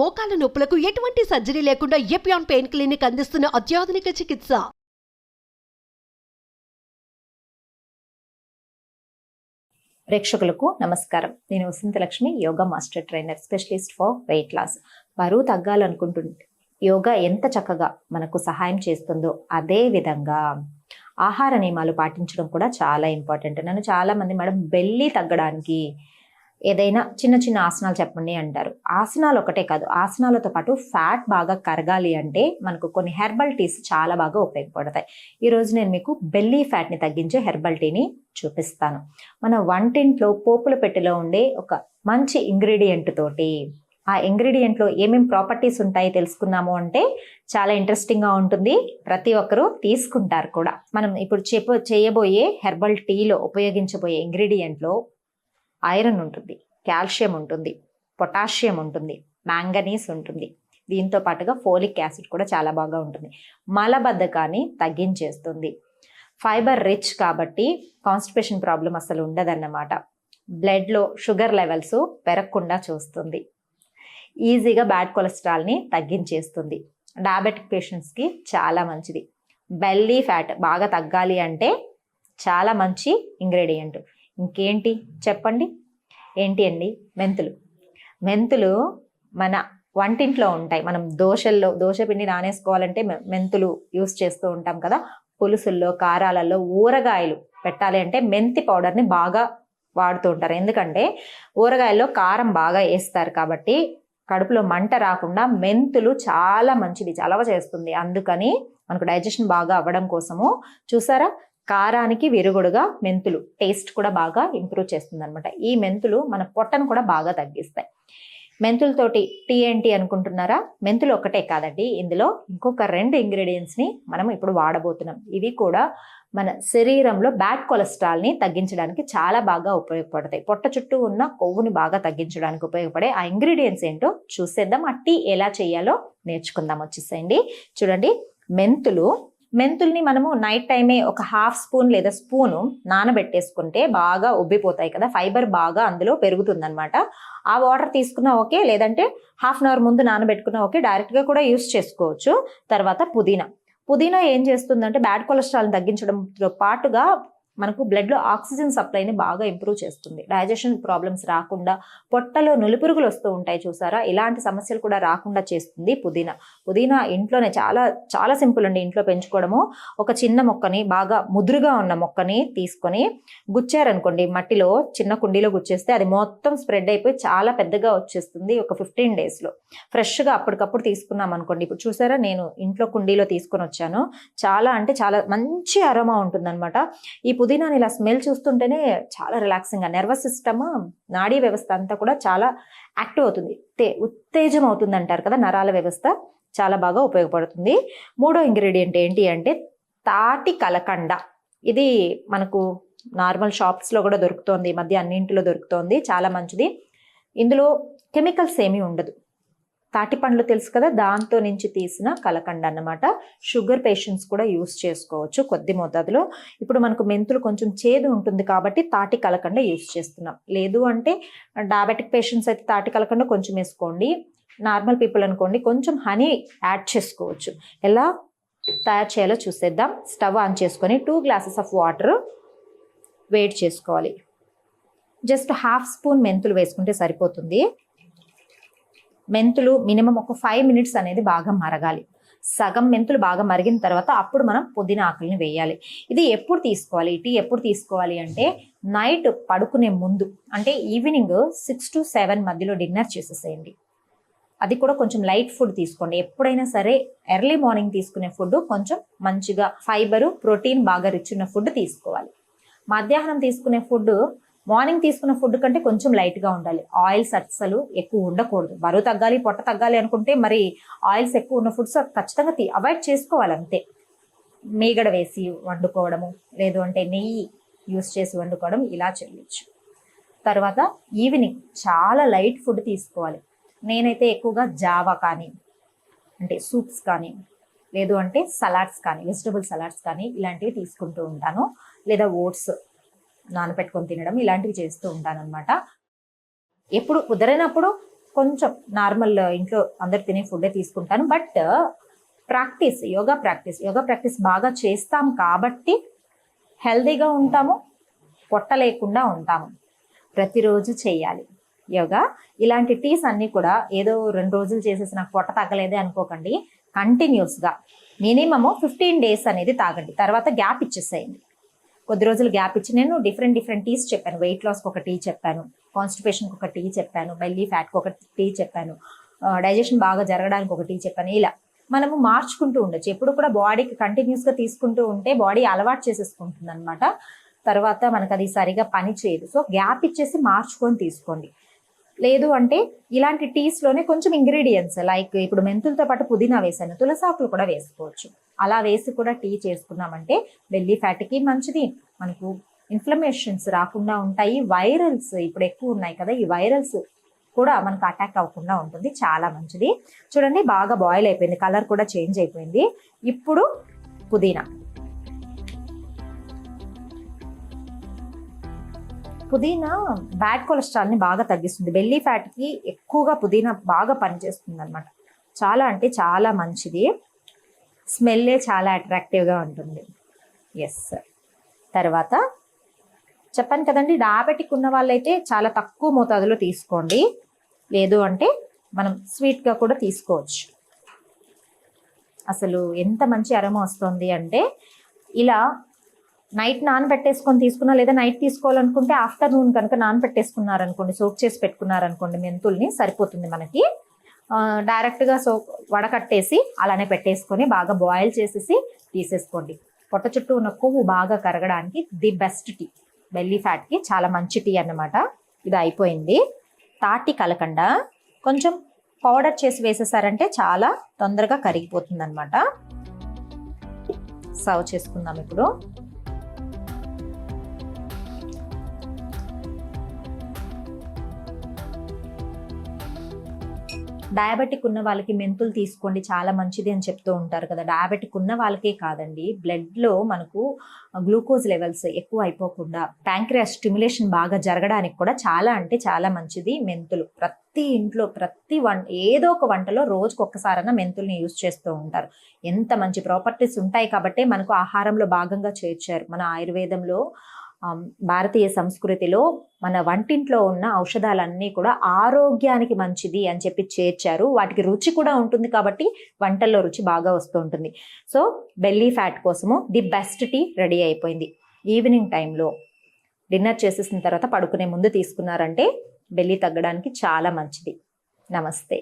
మోకాల నొప్పులకు ఎటువంటి సర్జరీ లేకుండా ఎపియాన్ పెయిన్ క్లినిక్ అందిస్తున్న అత్యాధునిక చికిత్స. ప్రేక్షకులకు నమస్కారం. నేను Vasanthalakshmi, yoga master trainer, specialist for weight loss. బరువు తగ్గాలనుకుంటుంటే యోగా ఎంత చక్కగా మనకు సహాయం చేస్తుందో అదే విధంగా ఆహార నియమాలు పాటించడం కూడా చాలా ఇంపార్టెంట్. నన్ను చాలా మంది మేడం బెల్లీ తగ్గడానికి ఏదైనా చిన్న చిన్న ఆసనాలు చెప్పండి అంటారు. ఆసనాలు ఒకటే కాదు, ఆసనాలతో పాటు ఫ్యాట్ బాగా కరగాలి అంటే మనకు కొన్ని హెర్బల్ టీస్ చాలా బాగా ఉపయోగపడతాయి. ఈరోజు నేను మీకు బెల్లీ ఫ్యాట్ని తగ్గించే హెర్బల్ టీని చూపిస్తాను. మన వంటింట్లో పోపుల పెట్టెలో ఉండే ఒక మంచి ఇంగ్రీడియంట్ తోటి ఆ ఇంగ్రీడియంట్లో ఏమేమి ప్రాపర్టీస్ ఉంటాయి తెలుసుకున్నాము అంటే చాలా ఇంట్రెస్టింగ్గా ఉంటుంది. ప్రతి ఒక్కరూ తీసుకుంటారు కూడా. మనం ఇప్పుడు చేయబోయే హెర్బల్ టీలో ఉపయోగించబోయే ఇంగ్రీడియంట్లో ఐరన్ ఉంటుంది, కాల్షియం ఉంటుంది, పొటాషియం ఉంటుంది, మ్యాంగనీస్ ఉంటుంది. దీంతో పాటుగా ఫోలిక్ యాసిడ్ కూడా చాలా బాగా ఉంటుంది. మలబద్ధకాన్ని తగ్గించేస్తుంది. ఫైబర్ రిచ్ కాబట్టి కాన్స్టిపేషన్ ప్రాబ్లం అసలు ఉండదన్నమాట. బ్లడ్లో షుగర్ లెవెల్స్ పెరగకుండా చూస్తుంది. ఈజీగా బ్యాడ్ కొలెస్ట్రాల్ని తగ్గించేస్తుంది. డయాబెటిక్ పేషెంట్స్కి చాలా మంచిది. బెల్లీ ఫ్యాట్ బాగా తగ్గాలి అంటే చాలా మంచి ఇంగ్రీడియంట్. ఇంకేంటి చెప్పండి? ఏంటి అండి? మెంతులు మన వంటింట్లో ఉంటాయి. మనం దోశ పిండి నానేసుకోవాలంటే మెంతులు యూస్ చేస్తూ ఉంటాం కదా. పులుసుల్లో, కారాలలో, ఊరగాయలు పెట్టాలి అంటే మెంతి పౌడర్ని బాగా వాడుతూ ఉంటారు. ఎందుకంటే ఊరగాయల్లో కారం బాగా వేస్తారు కాబట్టి కడుపులో మంట రాకుండా మెంతులు చాలా మంచిది, చలవ చేస్తుంది. అందుకని మనకు డైజెషన్ బాగా అవ్వడం కోసము చూసారా, కారానికి విరుగుడుగా మెంతులు టేస్ట్ కూడా బాగా ఇంప్రూవ్ చేస్తుంది అనమాట. ఈ మెంతులు మన పొట్టను కూడా బాగా తగ్గిస్తాయి. మెంతులతోటి టీ ఏంటి అనుకుంటున్నారా? మెంతులు ఒకటే కాదండి, ఇందులో ఇంకొక 2 ఇంగ్రీడియంట్స్ని మనం ఇప్పుడు వాడబోతున్నాం. ఇవి కూడా మన శరీరంలో బ్యాడ్ కొలెస్ట్రాల్ని తగ్గించడానికి చాలా బాగా ఉపయోగపడతాయి. పొట్ట చుట్టూ ఉన్న కొవ్వుని బాగా తగ్గించడానికి ఉపయోగపడే ఆ ఇంగ్రీడియంట్స్ ఏంటో చూసేద్దాం. ఆ టీ ఎలా చేయాలో నేర్చుకుందాం. వచ్చేసేయండి. చూడండి, మెంతుల్ని మనము నైట్ టైమే ఒక 1/2 స్పూన్ లేదా స్పూను నానబెట్టేసుకుంటే బాగా ఉబ్బిపోతాయి కదా, ఫైబర్ బాగా అందులో పెరుగుతుంది అనమాట. ఆ వాటర్ తీసుకున్నా ఓకే, లేదంటే 1/2 అవర్ ముందు నానబెట్టుకున్నా ఓకే, డైరెక్ట్గా కూడా యూస్ చేసుకోవచ్చు. తర్వాత పుదీనా ఏం చేస్తుందంటే బ్యాడ్ కొలెస్ట్రాల్ని తగ్గించడంతో పాటుగా మనకు బ్లడ్లో ఆక్సిజన్ సప్లైని బాగా ఇంప్రూవ్ చేస్తుంది. డైజెషన్ ప్రాబ్లమ్స్ రాకుండా, పొట్టలో నులిపురుగులు వస్తూ ఉంటాయి చూసారా, ఇలాంటి సమస్యలు కూడా రాకుండా చేస్తుంది పుదీనా. ఇంట్లోనే చాలా చాలా సింపుల్ అండి ఇంట్లో పెంచుకోవడము. ఒక చిన్న మొక్కని, బాగా ముదురుగా ఉన్న మొక్కని తీసుకొని గుచ్చారనుకోండి, మట్టిలో చిన్న కుండీలో గుచ్చేస్తే అది మొత్తం స్ప్రెడ్ అయిపోయి చాలా పెద్దగా వచ్చేస్తుంది ఒక 15 డేస్లో. ఫ్రెష్గా అప్పటికప్పుడు తీసుకున్నాం అనుకోండి. ఇప్పుడు చూసారా, నేను ఇంట్లో కుండీలో తీసుకొని వచ్చాను. చాలా అంటే చాలా మంచి అరోమా ఉంటుందన్నమాట. ఈ పుదీనాని ఇలా స్మెల్ చూస్తుంటేనే చాలా రిలాక్సింగ్గా, నర్వస్ సిస్టమ్, నాడీ వ్యవస్థ అంతా కూడా చాలా యాక్టివ్ అవుతుంది, ఉత్తేజం అవుతుంది అంటారు కదా, నరాల వ్యవస్థ చాలా బాగా ఉపయోగపడుతుంది. 3వ ఇంగ్రీడియంట్ ఏంటి అంటే తాటి కలకండ. ఇది మనకు నార్మల్ షాప్స్లో కూడా దొరుకుతోంది, ఈ మధ్య అన్నింటిలో దొరుకుతోంది. చాలా మంచిది. ఇందులో కెమికల్స్ ఏమీ ఉండదు. తాటి పండ్లు తెలుసు కదా, దాంతో నుంచి తీసిన కలకండ అన్నమాట. షుగర్ పేషెంట్స్ కూడా యూస్ చేసుకోవచ్చు కొద్ది మోతాదులో. ఇప్పుడు మనకు మెంతులు కొంచెం చేదు ఉంటుంది కాబట్టి తాటి కలకండ యూస్ చేస్తున్నాం. లేదు అంటే డయాబెటిక్ పేషెంట్స్ అయితే తాటి కలకండ కొంచెం వేసుకోండి. నార్మల్ పీపుల్ అనుకోండి కొంచెం హనీ యాడ్ చేసుకోవచ్చు. ఎలా తయారు చేయాలో చూసేద్దాం. స్టవ్ ఆన్ చేసుకొని 2 గ్లాసెస్ ఆఫ్ వాటర్ వేడి చేసుకోవాలి. జస్ట్ 1/2 స్పూన్ మెంతులు వేసుకుంటే సరిపోతుంది. మెంతులు మినిమం ఒక 5 మినిట్స్ అనేది బాగా మరగాలి. సగం మెంతులు బాగా మరిగిన తర్వాత అప్పుడు మనం పుదీనా ఆకుల్ని వేయాలి. ఇది ఎప్పుడు తీసుకోవాలి? టీ ఎప్పుడు తీసుకోవాలి అంటే నైట్ పడుకునే ముందు, అంటే ఈవినింగ్ 6 to 7 మధ్యలో డిన్నర్ చేసేసేయండి. అది కూడా కొంచెం లైట్ ఫుడ్ తీసుకోండి. ఎప్పుడైనా సరే ఎర్లీ మార్నింగ్ తీసుకునే ఫుడ్ కొంచెం మంచిగా ఫైబరు, ప్రోటీన్ బాగా రిచ్ ఉన్న ఫుడ్ తీసుకోవాలి. మధ్యాహ్నం తీసుకునే ఫుడ్ మార్నింగ్ తీసుకున్న ఫుడ్ కంటే కొంచెం లైట్గా ఉండాలి. ఆయిల్స్ అస్సలు ఎక్కువ ఉండకూడదు. బరువు తగ్గాలి, పొట్ట తగ్గాలి అనుకుంటే మరి ఆయిల్స్ ఎక్కువ ఉన్న ఫుడ్స్ ఖచ్చితంగా అవాయిడ్ చేసుకోవాలి అంతే. మీగడ వేసి వండుకోవడము, లేదు అంటే నెయ్యి యూస్ చేసి వండుకోవడం, ఇలా చేయొచ్చు. తర్వాత ఈవినింగ్ చాలా లైట్ ఫుడ్ తీసుకోవాలి. నేనైతే ఎక్కువగా జావా కానీ, అంటే సూప్స్ కానీ, లేదు అంటే సలాడ్స్ కానీ, వెజిటబుల్ సలాడ్స్ కానీ ఇలాంటివి తీసుకుంటూ ఉంటాను. లేదా ఓట్స్ నానపెట్టుకొని తినడం, ఇలాంటివి చేస్తూ ఉంటాను అనమాట. ఎప్పుడు కుదరనప్పుడు కొంచెం నార్మల్ ఇంట్లో అందరు తినే ఫుడ్డే తీసుకుంటాను. బట్ యోగా ప్రాక్టీస్ బాగా చేస్తాం కాబట్టి హెల్దీగా ఉంటాము, పొట్ట లేకుండా ఉంటాము. ప్రతిరోజు చేయాలి యోగా. ఇలాంటి టీస్ అన్నీ కూడా ఏదో 2 రోజులు చేసేసి నాకు పొట్ట తగ్గలేదే అనుకోకండి. కంటిన్యూస్గా మినిమము 15 days అనేది తాగండి. తర్వాత గ్యాప్ ఇచ్చేసేయండి. కొద్ది రోజులు గ్యాప్ ఇచ్చి నేను డిఫరెంట్ టీస్ చెప్పాను. వెయిట్ లాస్కి ఒక టీ చెప్పాను, కాన్స్టిపేషన్కి ఒక టీ చెప్పాను, బెల్లీ ఫ్యాట్కి ఒక టీ చెప్పాను, డైజెషన్ బాగా జరగడానికి ఒక టీ చెప్పాను. ఇలా మనము మార్చుకుంటూ ఉండొచ్చు. ఎప్పుడు కూడా బాడీకి కంటిన్యూస్గా తీసుకుంటూ ఉంటే బాడీ అలవాటు చేసేసుకుంటుంది అనమాట. తర్వాత మనకు అది సరిగా పని చేయదు. సో గ్యాప్ ఇచ్చేసి మార్చుకొని తీసుకోండి. లేదు అంటే ఇలాంటి టీస్లోనే కొంచెం ఇంగ్రీడియంట్స్ లైక్ ఇప్పుడు మెంతులతో పాటు పుదీనా వేసాను, తులసాకులు కూడా వేసుకోవచ్చు. అలా వేసి కూడా టీ చేసుకున్నామంటే బెల్లీ ఫ్యాట్కి మంచిది, మనకు ఇన్ఫ్లమేషన్స్ రాకుండా ఉంటాయి. వైరల్స్ ఇప్పుడు ఎక్కువ ఉన్నాయి కదా, ఈ వైరల్స్ కూడా మనకు అటాక్ అవ్వకుండా ఉంటుంది. చాలా మంచిది. చూడండి బాగా బాయిల్ అయిపోయింది, కలర్ కూడా చేంజ్ అయిపోయింది. ఇప్పుడు పుదీనా బ్యాడ్ కొలెస్ట్రాల్ని బాగా తగ్గిస్తుంది. బెల్లీ ఫ్యాట్కి ఎక్కువగా పుదీనా బాగా పనిచేస్తుంది అనమాట. చాలా అంటే చాలా మంచిది. స్మెల్లే చాలా అట్రాక్టివ్గా ఉంటుంది. ఎస్. తర్వాత చెప్పాను కదండి, డయాబెటిక్ ఉన్న వాళ్ళైతే చాలా తక్కువ మోతాదులో తీసుకోండి. లేదు అంటే మనం స్వీట్గా కూడా తీసుకోవచ్చు. అసలు ఎంత మంచి అరోమా వస్తుంది అంటే, ఇలా నైట్ నానబెట్టేసుకొని తీసుకున్నా, లేదా నైట్ తీసుకోవాలనుకుంటే ఆఫ్టర్నూన్ కనుక నానబెట్టేసుకున్నారనుకోండి, సోక్ చేసి పెట్టుకున్నారనుకోండి మెంతుల్ని, సరిపోతుంది మనకి. డైరెక్ట్గా వడకట్టేసి అలానే పెట్టేసుకొని బాగా బాయిల్ చేసేసి తీసేసుకోండి. పొట్ట చుట్టూ ఉన్న కొవ్వు బాగా కరగడానికి ది బెస్ట్ టీ. బెల్లీ ఫ్యాట్కి చాలా మంచి టీ అన్నమాట. ఇది అయిపోయింది. తాటి కలకండ కొంచెం పౌడర్ చేసి వేసేసారంటే చాలా తొందరగా కరిగిపోతుంది అనమాట. సర్వ్ చేసుకుందాం ఇప్పుడు. డయాబెటిక్ ఉన్న వాళ్ళకి మెంతులు తీసుకోండి, చాలా మంచిది అని చెప్తూ ఉంటారు కదా. డయాబెటిక్ ఉన్న వాళ్ళకే కాదండి, బ్లడ్లో మనకు గ్లూకోజ్ లెవెల్స్ ఎక్కువ అయిపోకుండా ప్యాంక్రియాస్ స్టిమ్యులేషన్ బాగా జరగడానికి కూడా చాలా అంటే చాలా మంచిది మెంతులు. ప్రతి ఇంట్లో ఏదో ఒక వంటలో రోజుకు ఒక్కసారైనా మెంతుల్ని యూజ్ చేస్తూ ఉంటారు. ఎంత మంచి ప్రాపర్టీస్ ఉంటాయి కాబట్టే మనకు ఆహారంలో భాగంగా చేర్చారు. మన ఆయుర్వేదంలో, భారతీయ సంస్కృతిలో మన వంటింట్లో ఉన్న ఔషధాలన్నీ కూడా ఆరోగ్యానికి మంచిది అని చెప్పి చేర్చారు. వాటికి రుచి కూడా ఉంటుంది కాబట్టి వంటల్లో రుచి బాగా వస్తూ ఉంటుంది. సో బెల్లీ ఫ్యాట్ కోసము ది బెస్ట్ టీ రెడీ అయిపోయింది. ఈవినింగ్ టైంలో డిన్నర్ చేసేసిన తర్వాత పడుకునే ముందు తీసుకున్నారంటే బెల్లీ తగ్గడానికి చాలా మంచిది. నమస్తే.